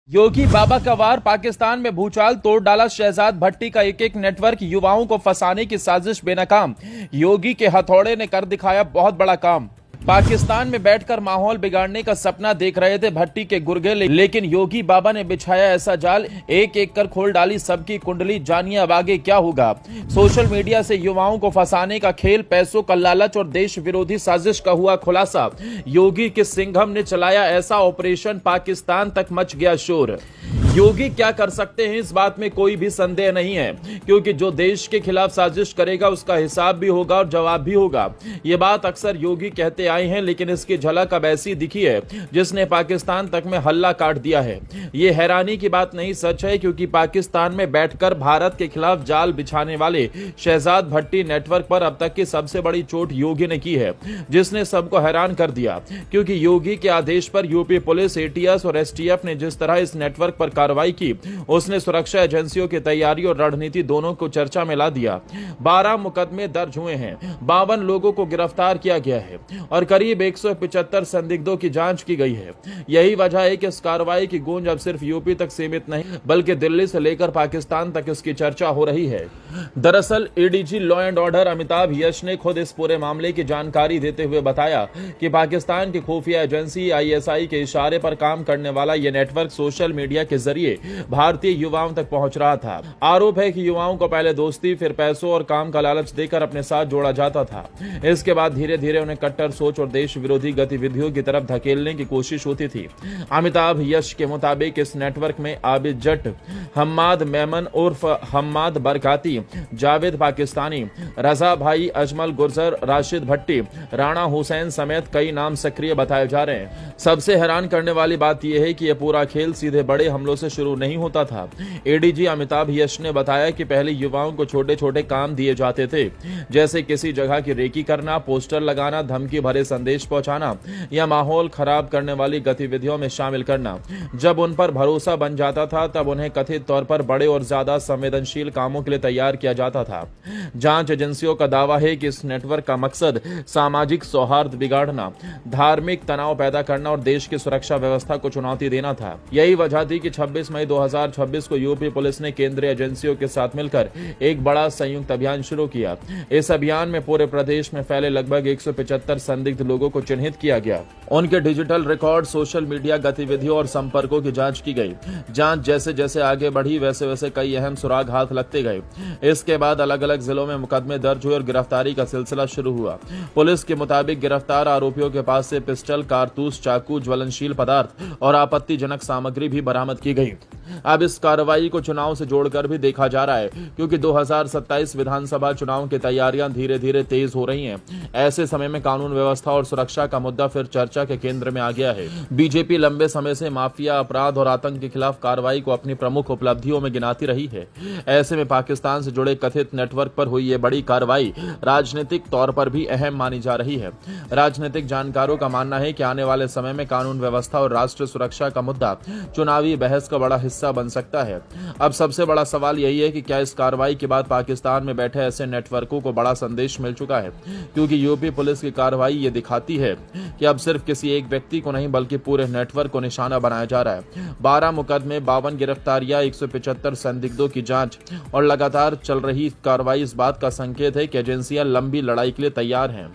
योगी बाबा का वार, पाकिस्तान में भूचाल तोड़ डाला शहजाद भट्टी का एक नेटवर्क, युवाओं को फंसाने की साजिश बेनकाम। योगी के हथौड़े ने कर दिखाया बहुत बड़ा काम। पाकिस्तान में बैठकर माहौल बिगाड़ने का सपना देख रहे थे भट्टी के गुर्गे, लेकिन योगी बाबा ने बिछाया ऐसा जाल, एक एक कर खोल डाली सबकी कुंडली। जानिए अब आगे क्या होगा। सोशल मीडिया से युवाओं को फंसाने का खेल, पैसों का लालच और देश विरोधी साजिश का हुआ खुलासा। योगी के सिंघम ने चलाया ऐसा ऑपरेशन, पाकिस्तान तक मच गया शोर। योगी क्या कर सकते हैं इस बात में कोई भी संदेह नहीं है, क्योंकि जो देश के खिलाफ साजिश करेगा उसका हिसाब भी होगा और जवाब भी होगा। ये बात अक्सर योगी कहते आए हैं, लेकिन इसकी झलक अब ऐसी दिखी है जिसने पाकिस्तान तक में हल्ला काट दिया है। ये हैरानी की बात नहीं, सच है, क्योंकि पाकिस्तान में बैठकर भारत के खिलाफ जाल बिछाने वाले शहजाद भट्टी नेटवर्क पर अब तक की सबसे बड़ी चोट योगी ने की है, जिसने सबको हैरान कर दिया। क्योंकि योगी के आदेश पर यूपी पुलिस, एटीएस और एसटीएफ ने जिस तरह इस नेटवर्क पर कार्रवाई की, उसने सुरक्षा एजेंसियों की तैयारी और रणनीति दोनों को चर्चा में ला दिया। 12 मुकदमे दर्ज हुए हैं, 52 लोगों को गिरफ्तार किया गया है और करीब 175 संदिग्धों की जांच की गई है। यही वजह है कि इस कार्रवाई की गूंज अब सिर्फ यूपी तक सीमित नहीं, बल्कि दिल्ली से लेकर पाकिस्तान तक इसकी चर्चा हो रही है। दरअसल ADG law and order Amitabh Yash ने खुद इस पूरे मामले की जानकारी देते हुए बताया कि पाकिस्तान की खुफिया एजेंसी आईएसआई के इशारे पर काम करने वाला यह नेटवर्क सोशल मीडिया के जरिए भारतीय युवाओं तक पहुंच रहा था। आरोप है कि युवाओं को पहले दोस्ती, फिर पैसों और काम का लालच देकर अपने साथ जोड़ा जाता था। इसके बाद धीरे धीरे उन्हें कट्टर सोच और देश विरोधी गतिविधियों की तरफ धकेलने की कोशिश होती थी। अमिताभ यश के मुताबिक इस नेटवर्क में आबिद जट, हम्माद मेमन उर्फ हम्माद बरकाती, जावेद पाकिस्तानी, रजा भाई, अजमल गुर्जर, राशिद भट्टी, राणा हुसैन समेत कई नाम सक्रिय बताए जा रहे हैं। सबसे हैरान करने वाली बात यह है कि यह पूरा खेल सीधे बड़े हमलों से शुरू नहीं होता था। एडीजी अमिताभ यश ने बताया कि पहले युवाओं को छोटे छोटे काम दिए जाते थे, जैसे किसी जगह की रेकी करना, पोस्टर लगाना, धमकी भरे संदेश पहुंचाना या माहौल खराब करने वाली गतिविधियों में शामिल करना। जब उन पर भरोसा बन जाता था, तब उन्हें कथित तौर पर बड़े और ज्यादा संवेदनशील कामों के लिए तैयार किया जाता था। जांच एजेंसियों का दावा है कि इस नेटवर्क का मकसद सामाजिक सौहार्द बिगाड़ना, धार्मिक तनाव पैदा करना और देश की सुरक्षा व्यवस्था को चुनौती देना था। यही वजह थी कि 26 मई 2026 को यूपी पुलिस ने केंद्रीय एजेंसियों के साथ मिलकर एक बड़ा संयुक्त अभियान शुरू किया। इस अभियान में पूरे प्रदेश में फैले लगभग 175 संदिग्ध लोगों को चिन्हित किया गया। उनके डिजिटल रिकॉर्ड, सोशल मीडिया गतिविधियों और संपर्कों की जांच की गई। जांच जैसे जैसे आगे बढ़ी, वैसे वैसे कई अहम सुराग हाथ लगते गए। इसके बाद अलग अलग जिलों में मुकदमे दर्ज हुए और गिरफ्तारी का सिलसिला शुरू हुआ। पुलिस के मुताबिक गिरफ्तार आरोपियों के पास से पिस्टल, कारतूस, चाकू, ज्वलनशील पदार्थ और आपत्तिजनक सामग्री भी बरामद की गई। अब इस कार्रवाई को चुनाव से जोड़कर भी देखा जा रहा है, क्योंकि 2027 विधानसभा चुनाव की तैयारियां धीरे धीरे तेज हो रही हैं। ऐसे समय में कानून व्यवस्था और सुरक्षा का मुद्दा फिर चर्चा के केंद्र में आ गया है। बीजेपी लंबे समय से माफिया, अपराध और आतंक के खिलाफ कार्रवाई को अपनी प्रमुख उपलब्धियों में गिनाती रही है। ऐसे में पाकिस्तान से जुड़े कथित नेटवर्क पर हुई ये बड़ी कार्रवाई राजनीतिक तौर पर भी अहम मानी जा रही है। राजनीतिक जानकारों का मानना है कि आने वाले समय में कानून व्यवस्था और राष्ट्र सुरक्षा का मुद्दा चुनावी बहस का बड़ा हिस्सा बन सकता है। अब सबसे बड़ा सवाल यही है कि क्या इस कार्रवाई के बाद पाकिस्तान में बैठे ऐसे नेटवर्कों को बड़ा संदेश मिल चुका है, क्योंकि यूपी पुलिस की कार्रवाई ये दिखाती है कि अब सिर्फ किसी एक व्यक्ति को नहीं, बल्कि पूरे नेटवर्क को निशाना बनाया जा रहा है। 12 मुकदमे, 52 गिरफ्तारियां, 175 संदिग्धों की जांच और लगातार चल रही कार्रवाई इस बात का संकेत है कि एजेंसियां लंबी लड़ाई के लिए तैयार हैं।